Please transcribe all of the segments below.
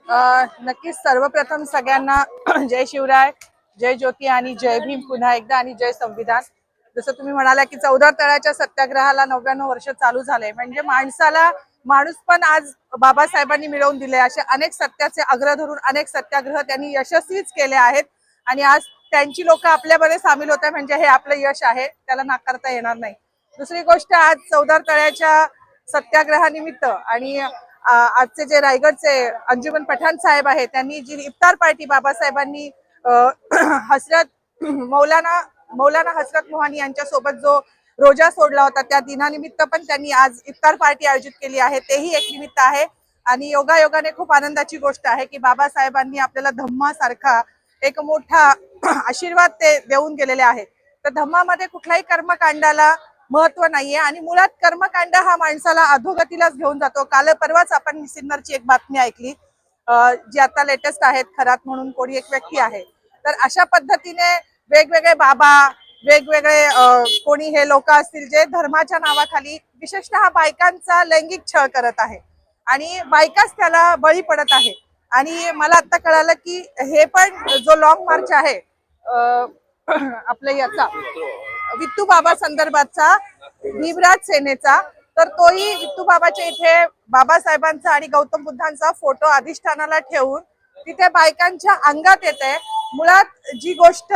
नक्कीच सर्वप्रथम सगळ्यांना जय शिवराय, जय ज्योती आणि जय भीम पुन्हा एकदा आणि जय संविधान। जसं तुम्ही म्हणाला की 14 तळ्याच्या सत्याग्रहाला 99 वर्ष चालू झाले, म्हणजे माणूस पण आज बाबासाहेबांनी मिळवून दिले। असे अनेक सत्याचे अग्र धरून अनेक सत्याग्रह त्यांनी यशस्वीच केले आहेत आणि आज त्यांची लोक आपल्यामध्ये सामील होत आहे, म्हणजे हे आपलं यश आहे, त्याला नाकारता येणार नाही। दुसरी गोष्ट, आज 14 तळ्याच्या सत्याग्रहानिमित्त आणि आजचे जे रायगडचे अंजुमन पठाण साहेब आहेत, त्यांनी जी इफ्तार पार्टी बाबासाहेबांनी हजरत मौलाना हजरत मोहानी यांच्या सोबत जो रोजा सोडला होता, त्या दिनानिमित्त पण त्यांनी आज इफ्तार पार्टी आयोजित केली आहे। तेही एक निमित्त आहे आणि योगायोगाने खूप आनंदाची गोष्ट आहे की बाबासाहेबांनी आपल्याला धम्मासारखा एक मोठा आशीर्वाद ते देऊन गेलेले आहेत। तर धम्मामध्ये कुठल्याही कर्मकांडाला महत्व नाहीये आणि मुळात कर्मकांड हा माणसाला अधोगतीलाच घेऊन जातो। काल परवाच आपण सिन्नरची एक बातमी ऐकली, जी आता लेटेस्ट आहेत, खरात म्हणून कोणी एक व्यक्ती आहे। तर अशा पद्धतीने वेगवेगळे बाबा, वेगवेगळे कोणी हे लोक असतील जे धर्माच्या नावाखाली विशेषतः बायकांचा लैंगिक छळ करत आहे आणि बायकाच त्याला बळी पडत आहे। आणि मला आता कळालं की हे पण जो लॉंग मार्च आहे आपल्या याचा वित्तू बाबा संदर्भातचा भीमराज सेनेचा, तर तोही वित्तू बाबाच्या इथे बाबासाहेबांचा आणि गौतम बुद्धांचा फोटो अधिष्ठानाला ठेवून तिथे बायकांच्या अंगात येते। मुळात जी गोष्ट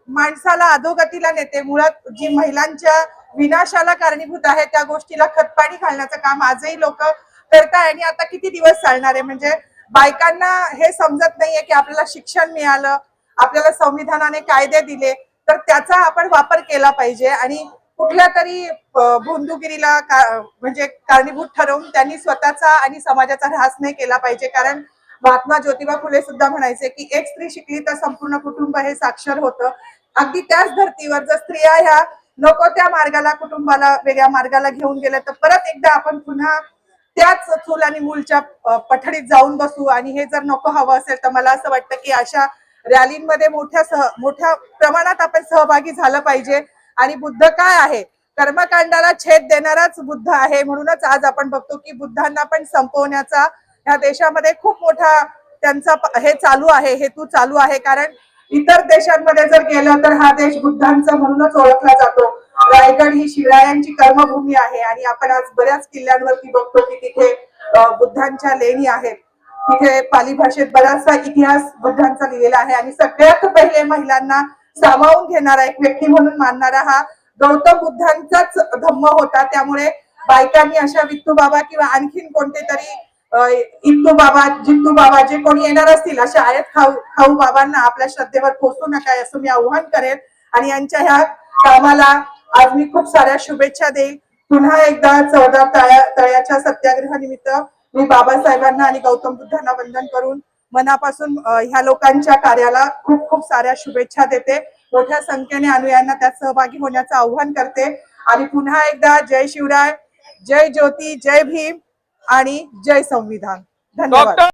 माणसाला अधोगतीला नेते, मुळात जी महिलांच्या विनाशाला कारणीभूत आहे, त्या गोष्टीला खतपाणी घालण्याचं काम आजही लोक करताय। आणि आता किती दिवस चालणार आहे? म्हणजे बायकांना हे समजत नाहीये की आपल्याला शिक्षण मिळालं, आपल्याला संविधानाने कायदे दिले, तर त्याचा आपण वापर केला पाहिजे आणि कुठल्या तरी भोंदूगिरीला म्हणजे कारणीभूत ठरवून त्यांनी स्वतःचा आणि समाजाचा ऱ्हास नाही केला पाहिजे। कारण महात्मा ज्योतिबा फुले सुद्धा म्हणायचे की एक स्त्री शिकली तर संपूर्ण कुटुंब हे साक्षर होतं। अगदी त्याच धर्तीवर जर स्त्रिया ह्या नको त्या मार्गाला, कुटुंबाला वेगळ्या मार्गाला घेऊन गेल्या, तर परत एकदा आपण पुन्हा त्याच चूल आणि मूलच्या पठडीत जाऊन बसू। आणि हे जर नको हवं असेल तर मला असं वाटतं की अशा रॅलींमध्ये मोठ्या प्रमाणात आपण सहभागी झालं पाहिजे। आणि बुद्ध काय आहे? कर्मकांडाला छेद देणाराच बुद्ध आहे। म्हणूनच आज आपण बघतो की बुद्धांना पण संपवण्याचा या देशामध्ये खूप मोठा त्यांचा हे चालू आहे, हेतू चालू आहे। कारण इतर देशांमध्ये जर गेलं तर हा देश बुद्धांचा म्हणूनच ओळखला जातो। रायगड ही शिवरायांची कर्मभूमी आहे आणि आपण आज बऱ्याच किल्ल्यांवरती बघतो की तिथे बुद्धांच्या लेणी आहेत, तिथे पाली भाषेत बराचसा इतिहास बुद्धांचा लिहिलेला आहे। आणि सगळ्यात पहिले महिलांना सामावून घेणारा एक व्यक्ती म्हणून मानणारा हा गौतम बुद्धांचाच धम्म होता। त्यामुळे बायकांनी अशा वित्तू बाबा किंवा आणखीन कोणते तरी इत्तू बाबा, जित्तू बाबा जे कोणी येणार असतील, अशा आयत खाऊ बाबांना आपल्या श्रद्धेवर पोचू नका असं मी आव्हान करेन। आणि यांच्या ह्या कामाला आज मी खूप साऱ्या शुभेच्छा देईल। पुन्हा एकदा 14 तळ्याच्या सत्याग्रहानिमित्त मी बाबासाहेबांना आणि गौतम बुद्धांना वंदन करून मनापासून ह्या लोकांच्या कार्याला खूप खूप साऱ्या शुभेच्छा देते। मोठ्या संख्येने अनुयायांना त्यात सहभागी होण्याचं आव्हान करते आणि पुन्हा एकदा जय शिवराय, जय ज्योती, जय भीम आणि जय संविधान। धन्यवाद।